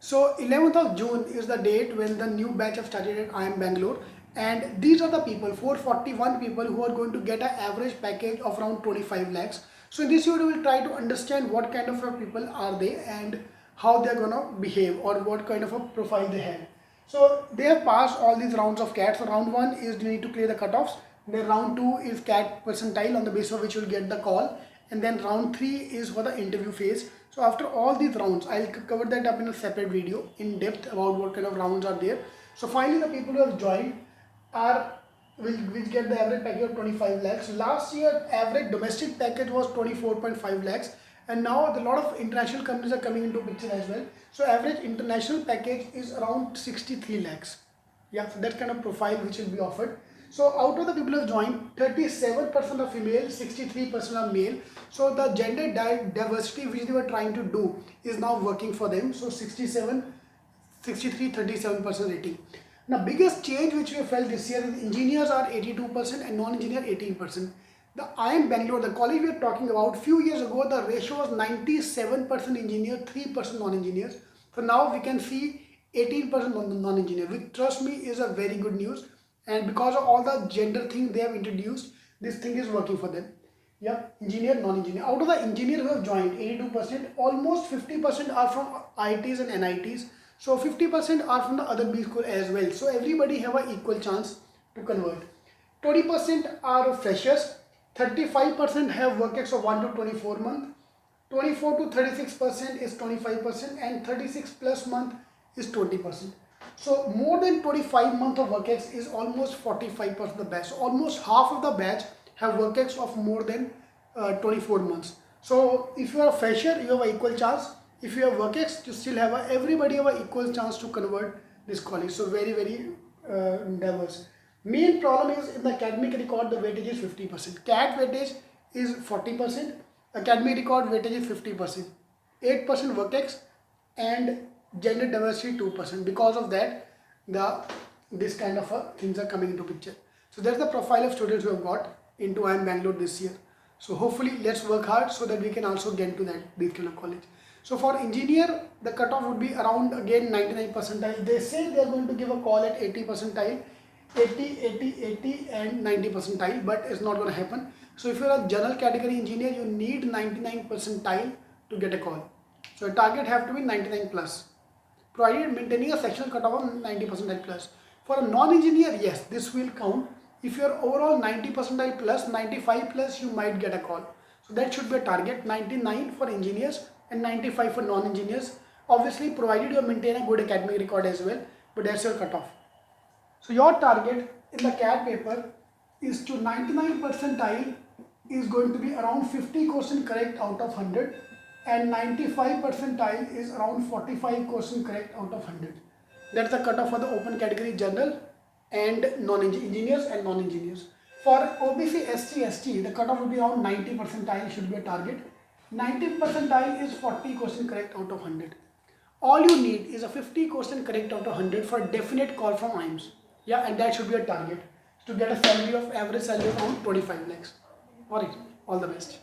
So 11th of June is the date when the new batch have started at IIM Bangalore, and these are the people, 441 people who are going to get an average package of around 25 lakhs. So in this video we will try to understand what kind of people are they and how they are gonna behave or what kind of a profile they have. So they have passed all these rounds of CAT. So round 1 is you need to clear the cutoffs. Then round 2 is CAT percentile on the basis of which you will get the call. And then round 3 is for the interview phase. So after all these rounds, I'll cover that up in a separate video in depth about what kind of rounds are there. So finally the people who have joined will get the average package of 25 lakhs. Last year average domestic package was 24.5 lakhs. And now a lot of international companies are coming into picture as well. So average international package is around 63 lakhs. Yeah, so that kind of profile which will be offered. So out of the people who have joined, 37% are female, 63% are male. So the gender diversity which they were trying to do is now working for them. So 67, 63, 37% rating. Now biggest change which we have felt this year is engineers are 82% and non-engineer 18%. The IIM Bangalore, the college we are talking about, few years ago the ratio was 97% engineer, 3% non-engineers. So now we can see 18% non-engineer, which trust me is a very good news. And because of all the gender thing they have introduced, this thing is working for them. Yeah, engineer, non-engineer. Out of the engineers who have joined, 82%, almost 50% are from IITs and NITs. So 50% are from the other B school as well. So everybody have an equal chance to convert. 20% are freshers. 35% have work ex of 1 to 24 months, 24 to 36% is 25%, and 36 plus month is 20%. So more than 25 months of work ex is almost 45% of the batch. So almost half of the batch have work ex of more than 24 months. So if you are a fresher, you have an equal chance. If you have work ex, you still have everybody have an equal chance to convert this college. So very diverse. Main problem is in the academic record the weightage is 50%. CAT weightage is 40%. Academic record weightage is 50%. 8% work ex and gender diversity 2%. Because of that, this kind of things are coming into picture. So that's the profile of students who have got into IIM Bangalore this year. So hopefully let's work hard so that we can also get to this kind of college. So for engineer, the cutoff would be around again 99 percentile. They say they are going to give a call at 80 percentile. 80 and 90 percentile, but it's not going to happen. So if you're a general category engineer, you need 99 percentile to get a call. So your target have to be 99 plus, provided maintaining a sectional cutoff of 90 percentile plus. For a non-engineer, yes, this will count. If you're overall 90 percentile plus, 95 plus, you might get a call. So that should be a target, 99 for engineers and 95 for non-engineers. Obviously, provided you maintain a good academic record as well, but that's your cutoff. So your target in the CAT paper is to 99 percentile is going to be around 50 question correct out of 100, and 95 percentile is around 45 question correct out of 100. That's the cutoff for the open category general and non-engineers and non-engineers. For OBC, ST, ST, the cutoff will be around 90 percentile should be a target. 90 percentile is 40 question correct out of 100. All you need is a 50 question correct out of 100 for a definite call from IIMs. Yeah, and that should be a target to get a salary of average salary of around 25 lakhs. Alright, all the best.